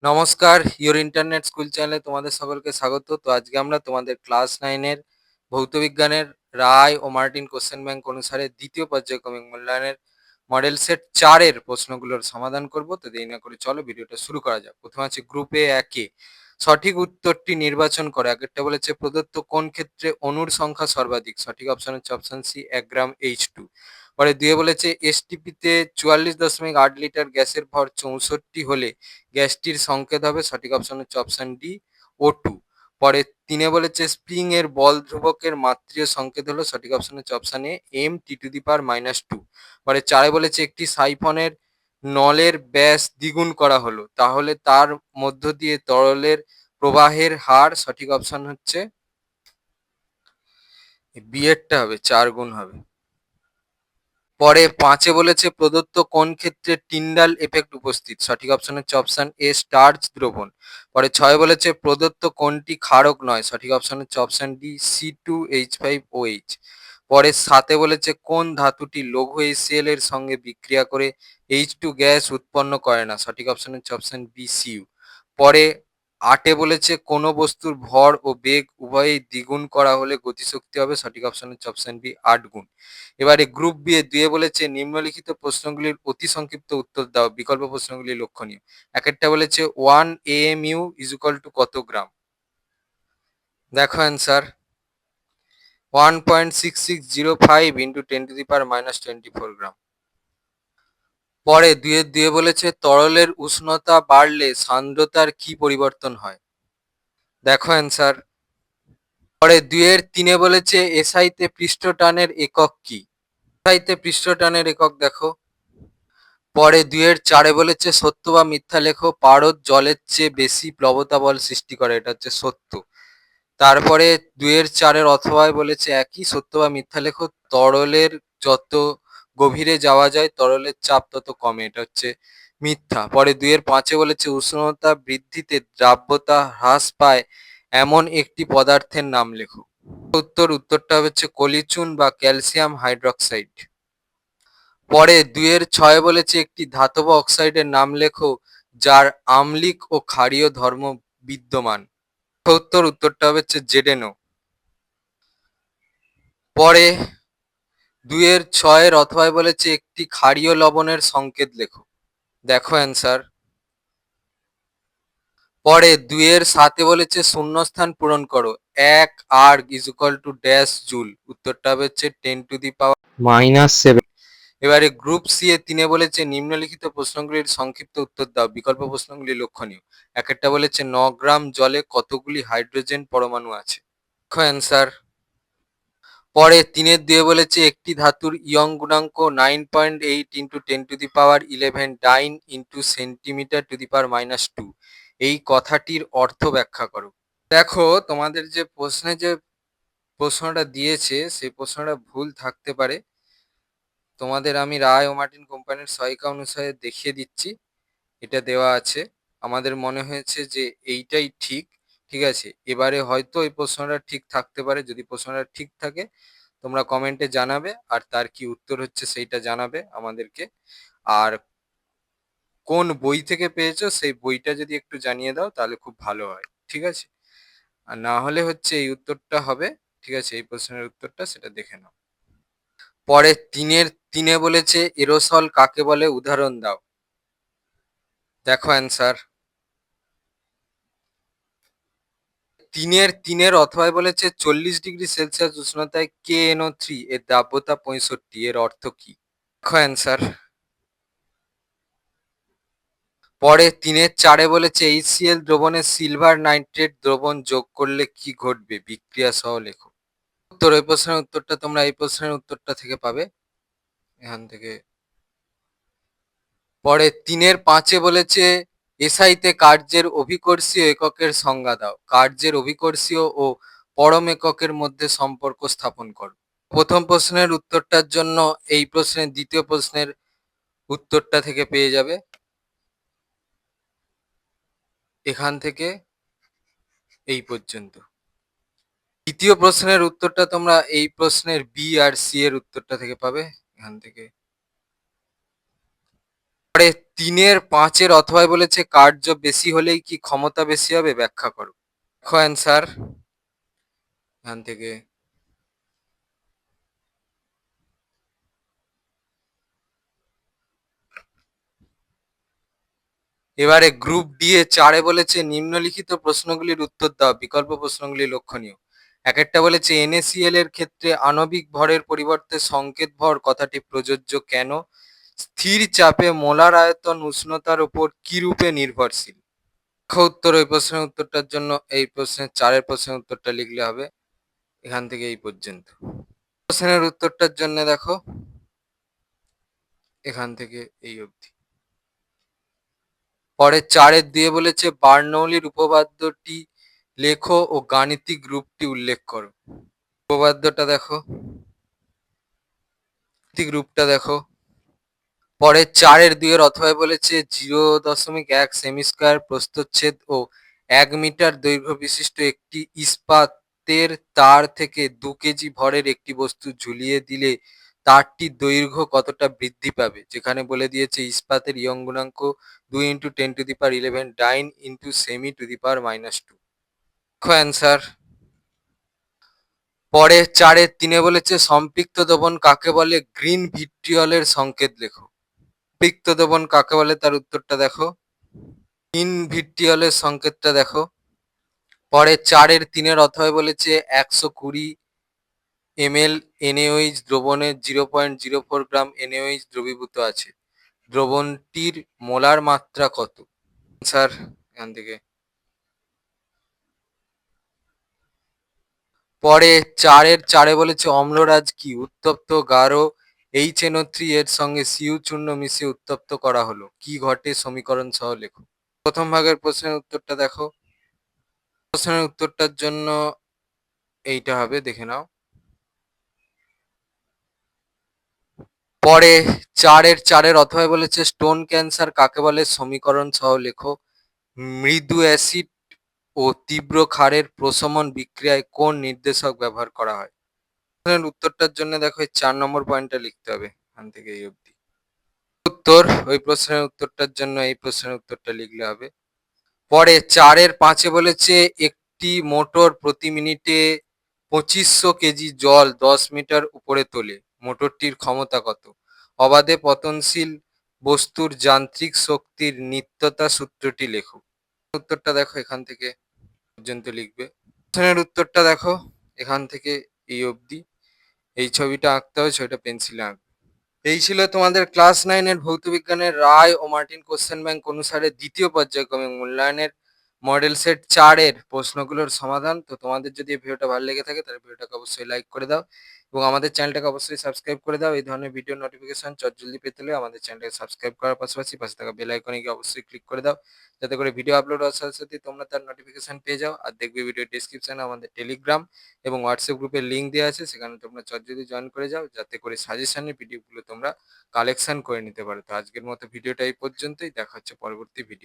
নমস্কার, your internet school চ্যানেলে তোমাদের সকলকে স্বাগত। তো আজকে আমরা তোমাদের ক্লাস 9 এর ভৌত বিজ্ঞানের রায় ও মার্টিন কোশ্চেন ব্যাংক অনুসারে দ্বিতীয় পর্যায়ক্রমিক মূল্যায়নের মডেল সেট 4 এর প্রশ্নগুলোর সমাধান করব। তো দেরি না করে চলো ভিডিওটা শুরু করা যাক। প্রথমে আছে গ্রুপ এ 1 এ সঠিক উত্তরটি নির্বাচন করো। একটা বলেছে প্রদত্ত কোন ক্ষেত্রে অণুর সংখ্যা সর্বাধিক? সঠিক অপশন হচ্ছে অপশন সি 1 গ্রাম H2। পরে 2 এ বলেছে এসটিপিতে 44.8 লিটার গ্যাসের ভর 64 হলে গ্যাসটির সংকেত হবে। সঠিক অপশন হচ্ছে অপশন ডি O2। পরে 3 এ বলেছে স্প্রিং এর বল ধ্রুবকের মাত্রিয় সংকেত হলো। সঠিক অপশন হচ্ছে অপশন এ m(T⁻²)। পরে 4 এ বলেছে একটি সাইফনের নলের ব্যাস দ্বিগুণ করা হলো, তাহলে তার মধ্য দিয়ে তরলের প্রবাহের হার। সঠিক অপশন হচ্ছে বি এরটা হবে, 4 গুণ হবে। পরে 5 এ বলেছে প্রদত্ত কোন ক্ষেত্রে টিন্ডাল এফেক্ট উপস্থিত? সঠিক অপশন হচ্ছে অপশন এ স্টার্চ দ্রবণ। পরে 6 এ বলেছে প্রদত্ত কোনটি ক্ষারক নয়? সঠিক অপশন হচ্ছে অপশন ডি C2H5OH। পরে 7 এ বলেছে কোন ধাতুটি লৌহ HCl এর সঙ্গে বিক্রিয়া করে H2 গ্যাস উৎপন্ন করে না? সঠিক অপশন হচ্ছে অপশন বি Cu। পরে 8 এ বলেছে কোন বস্তুর ভর ও বেগ উভয়ই দ্বিগুণ করা হলে গতিশক্তি হবে। সঠিক অপশন হচ্ছে অপশন বি 8 গুণ। এবারে গ্রুপ বি এ 2 এ বলেছে নিম্নলিখিত প্রশ্নগুলির অতি সংক্ষিপ্ত উত্তর দাও। বিকল্প প্রশ্নগুলি লক্ষণীয়। একটা বলেছে 1 AMU কত গ্রাম? দেখো অ্যান্সার 1.6605 ইন্টু 10⁻⁻24 গ্রাম। পরে 2 এর 2 এ বলেছে তরলের উষ্ণতা বাড়লে সান্দ্রতার কি পরিবর্তন হয়? দেখো অ্যান্সার। পরে 2 এর 3 এ বলেছে এসআইতে পৃষ্ঠটানের একক কি? এসআইতে পৃষ্ঠটানের একক দেখো। পরে 2 এর 4 এ বলেছে সত্য বা মিথ্যা লেখো। পারদ জলের চেয়ে বেশি প্লবতা বল সৃষ্টি করে, এটা হচ্ছে সত্য। তারপরে 2 এর 4 এর অথবায় বলেছে একই, সত্য বা মিথ্যা লেখো। তরলের যত গভীরে যাওয়া যায় তরলের চাপ তত কমে, এটা হচ্ছে মিথ্যা। পরে 2 এর 5 এ বলেছে উষ্ণতা বৃদ্ধিতে দ্রাব্যতা হ্রাস পায় এমন একটি পদার্থের নাম লেখো। উত্তরটা হচ্ছে কলিচুন বা ক্যালসিয়াম হাইড্রক্সাইড। পরে 2 এর 6 বলেছে একটি ধাতব অক্সাইডের নাম লেখো যার আম্লিক ও ক্ষারীয় ধর্ম বিদ্যমান। উত্তরটা হচ্ছে জেডেনও। পরে 2 এর 6 এর অথবায় বলেছে একটি ক্ষারীয় লবণের সংকেত লেখো। দেখো অ্যান্সার। পরে 2 এর 7 এ বলেছে শূন্যস্থান পূরণ করো। 1 আর্গ ড্যাশ জুল। উত্তরটা হচ্ছে 10⁻⁻7। এবারে গ্রুপ সি এ 3 এ বলেছে নিম্নলিখিত প্রশ্নগুলির সংক্ষিপ্ত উত্তর দাও। বিকল্প প্রশ্নগুলি লক্ষণীয়। একটা বলেছে 9 গ্রাম জলে কতগুলি হাইড্রোজেন পরমাণু আছে? দেখো অ্যান্সার। পরে 3 এর 2 এ বলেছে একটি ধাতুর ইয়ং গুণাঙ্ক 9.8 into 10⁻11 dyne into centimetre to the power -2। এই কথাটির অর্থ ব্যাখ্যা করো। দেখো তোমাদের যে প্রশ্নটা দিয়েছে সেই প্রশ্নটা ভুল থাকতে পারে। তোমাদের আমি রায় ও মার্টিন কোম্পানির সহায়িকা অনুসারে দেখিয়ে দিচ্ছি। এটা দেওয়া আছে। আমাদের মনে হয়েছে যে এইটাই ঠিক। ঠিক আছে, এবারে হয়তো এই প্রশ্নটা ঠিক থাকতে পারে। যদি প্রশ্নটা ঠিক থাকে তোমরা কমেন্টে জানাবে, আর তার কি উত্তর হচ্ছে সেইটা জানাবে আমাদেরকে। আর কোন বই থেকে পেয়েছো সেই বইটা যদি একটু জানিয়ে দাও তাহলে খুব ভালো হয়। ঠিক আছে, আর না হলে হচ্ছে এই উত্তরটা হবে। ঠিক আছে, এই প্রশ্নের উত্তরটা সেটা দেখে নাও। পরে 3 এ বলেছে এরোসল কাকে বলে, উদাহরণ দাও। দেখো অ্যান্সার। 3 এর অথবায় বলেছে 40°C উষ্ণতায় KNO3 এর দাব্যতা 65, এর অর্থ কি? দেখো অ্যান্সার। পরে 3 এর 4 এ বলেছে HCl দ্রবণে সিলভার নাইট্রেট দ্রবণ যোগ করলে কি ঘটবে? বিক্রিয়া সহ লেখো। এই প্রশ্নের উত্তরটা তোমরা এই প্রশ্নের উত্তরটা থেকে পাবে এখান থেকে। পরে 3 এর 5 এ বলেছে এসআইতে কার্যের অভিকর্ষীয় এককের সংজ্ঞা দাও। কার্যের অভিকর্ষীয় ও পরম এককের মধ্যে সম্পর্ক স্থাপন করো। প্রথম প্রশ্নের উত্তরটার জন্য এই প্রশ্নের দ্বিতীয় প্রশ্নের উত্তরটা থেকে পেয়ে যাবে এখান থেকে এই পর্যন্ত। দ্বিতীয় প্রশ্নের উত্তরটা তোমরা এই প্রশ্নের বি আর সি এর উত্তরটা থেকে পাবে এখান থেকে। পরে ৩ এর ৫ এর অথবায় বলেছে কার্য বেশি হলেই কি ক্ষমতা বেশি হবে? ব্যাখ্যা করো। দেখো অ্যান্সার এখান থেকে। এবারে গ্রুপ ডি এ ৪ এ বলেছে নিম্নলিখিত প্রশ্নগুলির উত্তর দাও। বিকল্প প্রশ্নগুলি লক্ষণীয়। একেকটা বলেছে NaCl এর ক্ষেত্রে আণবিক ভরের পরিবর্তে সংকেত ভর কথাটি প্রযোজ্য কেন? স্থির চাপে মোলার আয়তন উষ্ণতার উপর কি রূপে নির্ভরশীল? দেখো উত্তর, ওই প্রশ্নের উত্তরটার জন্য এই প্রশ্নের ৪ এর প্রশ্নের উত্তরটা লিখলে হবে। এখান থেকে এই পর্যন্ত। প্রশ্নের উত্তরটার জন্য দেখো এখান থেকে এই অবধি। পরে ৪ এর ২ এ বলেছে বার্নৌলির উপপাদ্যটি লেখো ও গাণিতিক রূপটি উল্লেখ করো। উপপাদ্যটা দেখো, গাণিতিক রূপটা দেখো। পরে ৪ এর ২ এর অথবায় বলেছে ০.১ সেমি স্কয়ার প্রস্থচ্ছেদ ও ১ মিটার দৈর্ঘ্য বিশিষ্ট একটি ইস্পাতের তার থেকে ২ কেজি ভরের একটি বস্তু ঝুলিয়ে দিলে তারটির দৈর্ঘ্য কতটা বৃদ্ধি পাবে? যেখানে বলে দিয়েছে ইস্পাতের ইয়ং গুণাঙ্ক ২ × 10⁻11 ডাইন ইন্টু সেমি টু দি পাওয়ার -2। দেখো অ্যান্সার। পরে ৪ এর ৩ এ বলেছে সম্পৃক্ত দ্রবণ কাকে বলে? গ্রিন ভিট্রিয়লের সংকেত লেখো। সম্পৃক্ত দ্রবণ কাকে বলে তার উত্তরটা দেখো। গ্রিন ভিট্রিয়লের সংকেতটা দেখো। পরে ৪ এর ৩ এর অথবায় বলেছে ১২০ ml NaOH দ্রবণে 0.04 গ্রাম NaOH দ্রবীভূত আছে। দ্রবণটির মোলার মাত্রা কত? স্যার এখান থেকে। পরে ৪ এর ৪ এ বলেছে অম্লরাজ কি? উত্তপ্ত গাঢ় HNO3 এর সঙ্গে Cu চূর্ণ মিশিয়ে উত্তপ্ত করা হলো। কি ঘটে সমীকরণ সহ লেখো। প্রথম ভাগের প্রশ্নের উত্তরটা দেখো। প্রশ্নের উত্তরটার জন্য এইটা হবে, দেখে নাও। পরে ৪ এর ৪ এর অথবায় বলেছে স্টোন ক্যান্সার কাকে বলে? সমীকরণ সহ লেখো। মৃদু অ্যাসিড ও তীব্র ক্ষারের প্রশমন বিক্রিয়ায় কোন নির্দেশক ব্যবহার করা হয়? প্রশ্নের উত্তরটার জন্য দেখো এই ৪ নম্বর পয়েন্টটা লিখতে হবে এখান থেকে এই অবধি। উত্তর, ওই প্রশ্নের উত্তরটার জন্য এই প্রশ্নের উত্তরটা লিখলে হবে। পরে ৪ এর ৫ এ বলেছে একটি মোটর প্রতি মিনিটে ২৫০০ কেজি জল ১০ মিটার উপরে তোলে। মোটরটির ক্ষমতা কত? অবাধে পতনশীল বস্তুর যান্ত্রিক শক্তির নিত্যতা সূত্রটি লেখো। উত্তরটা দেখো এখান থেকে পর্যন্ত লিখবে। প্রশ্নের উত্তরটা দেখো এখান থেকে এই অবধি। এই ছবিটা আঁকতে হবে, ছবিটা পেন্সিলে আঁকবে। এই ছিল তোমাদের ক্লাস 9 এর ভৌত বিজ্ঞানের রায় ও মার্টিন কোশ্চেন ব্যাংক অনুসারে দ্বিতীয় পর্যায়ক্রমিক মূল্যায়নের মডেল সেট ৪ এর প্রশ্নগুলোর সমাধান। তো তোমাদের যদি এই ভিডিওটা ভালো লেগে থাকে তাহলে ভিডিওটাকে অবশ্যই লাইক করে দাও এবং আমাদের চ্যানেলটাকে অবশ্যই সাবস্ক্রাইব করে দাও। এই ধরনের ভিডিও নোটিফিকেশন চটজলদি পেতে হলে আমাদের চ্যানেলটাকে সাবস্ক্রাইব করার পাশাপাশি পাশে থাকা বেল আইকনে গিয়ে অবশ্যই ক্লিক করে দাও, যাতে করে ভিডিও আপলোড হওয়ার সাথে সাথে তোমরা তার নোটিফিকেশন পেয়ে যাও। আর দেখবে ভিডিও ডেসক্রিপশনে আমাদের টেলিগ্রাম এবং হোয়াটসঅ্যাপ গ্রুপের লিঙ্ক দেওয়া আছে, সেখানে তোমরা চটজলদি জয়েন করে যাও, যাতে করে সাজেশনের ভিডিওগুলো তোমরা কালেকশন করে নিতে পারো। তো আজকের মতো ভিডিওটা এই পর্যন্তই। দেখা হচ্ছে পরবর্তী ভিডিও।